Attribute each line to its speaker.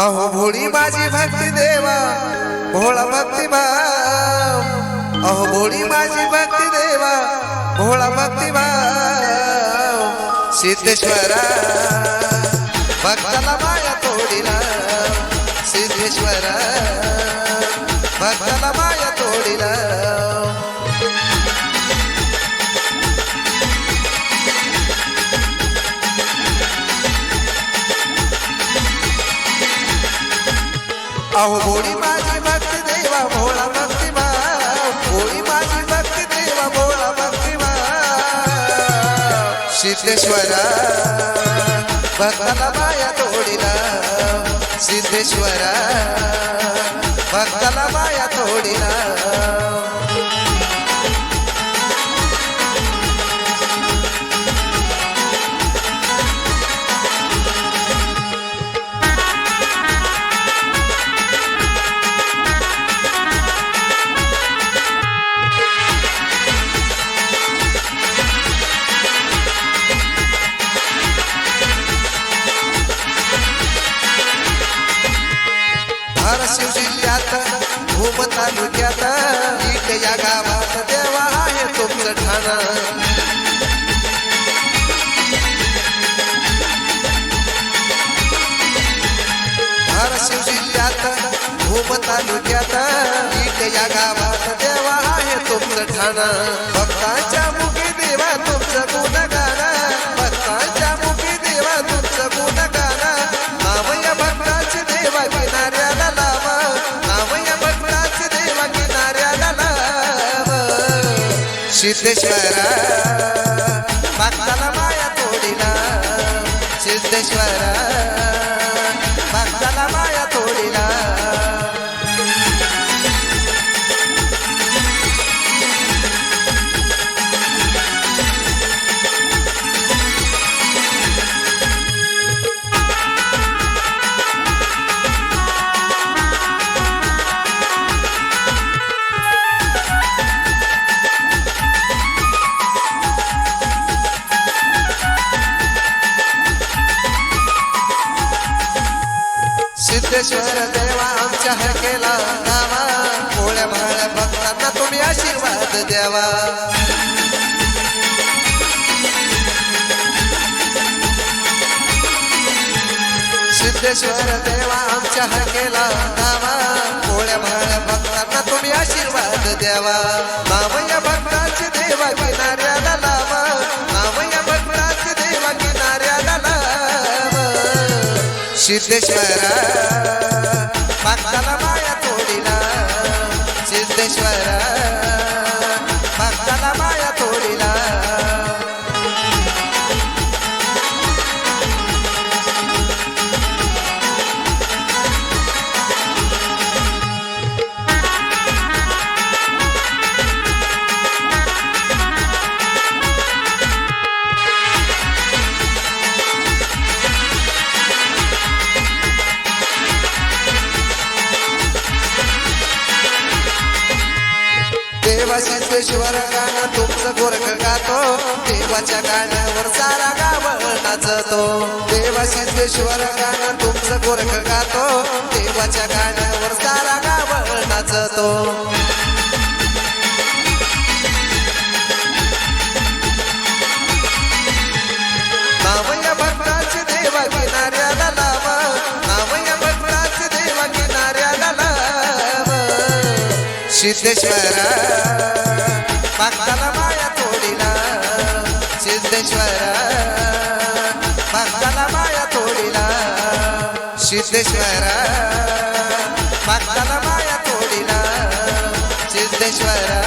Speaker 1: अहो भोळी माझी भक्ती देवा भोळा भक्ती भाव, अहो भोळी माझी भक्ती देवा भोळा भक्ती भाव, सिद्धेश्वरा भक्ताला माया तोडीला, सिद्धेश्वरा भक्ताला माया तोडीला. अहो भोळी माझी भक्ती देवा भोळा भक्ती भाव, भोळी माझी भक्ती देवा भोळा भक्ती भाव, सिद्धेश्वरा भक्ताला माया तोडीला, सिद्धेश्वरा भक्ताला माया तोडीला. धाराशिव जिल्ह्यात भूम तालुक्यात इट या गावात देवा आहे तुमचं ठाणा. धाराशिव जिल्ह्यात भूम तालुक्यात इट या गावात देवा आहे तुमचं ठाणा. भक्तांच्या मुखी देवा तुमचं गुणगान, भक्तांच्या मुखी देवा तुमचं गुणगान. नावया भक्ताचे देवा किनाऱ्याला लावा, नावया भक्ताचे देवा किनाऱ्याला लावा. सिद्धेश्वरा भक्ताला माया तोडीला, सिद्धेश्वरा भक्ताला माया तोडीला. सिद्धेश्वर देवा आमच्या हकेला गावा, भोळ्या भाळ्या भक्तांना तुम्ही आशीर्वाद द्यावा. सिद्धेश्वर देवा आमच्या हकेला गावा, भोळ्या भाळ्या भक्तांना तुम्ही आशीर्वाद द्यावा. नावया भक्ताचे देवा किनाऱ्याला लावा, नावया भक्ताचे देवा किनाऱ्याला लावा. सिद्धेश्वरा भक्ताला माया तोडीला, सिद्धेश्वरा भक्ताला माया तोडीला. देवा सिद्धेश्वर गाणं तुमचं गोरख गातो, देवाच्या गाण्यावर सारा गाव नाचतो. देवा सिद्धेश्वर गाणं तुमचं गोरख गातो, देवाच्या गाण्यावर सारा गाव नाचतो. नावया भक्ताचे देवा किनाऱ्याला लावा, नावया भक्ताचे देवा किनाऱ्याला लावा. सिद्धेश्वरा भक्ताला माया तोडीला, सिद्धेश्वरा भक्ताला माया तोडीला, सिद्धेश्वरा भक्ताला माया तोडीला, सिद्धेश्वरा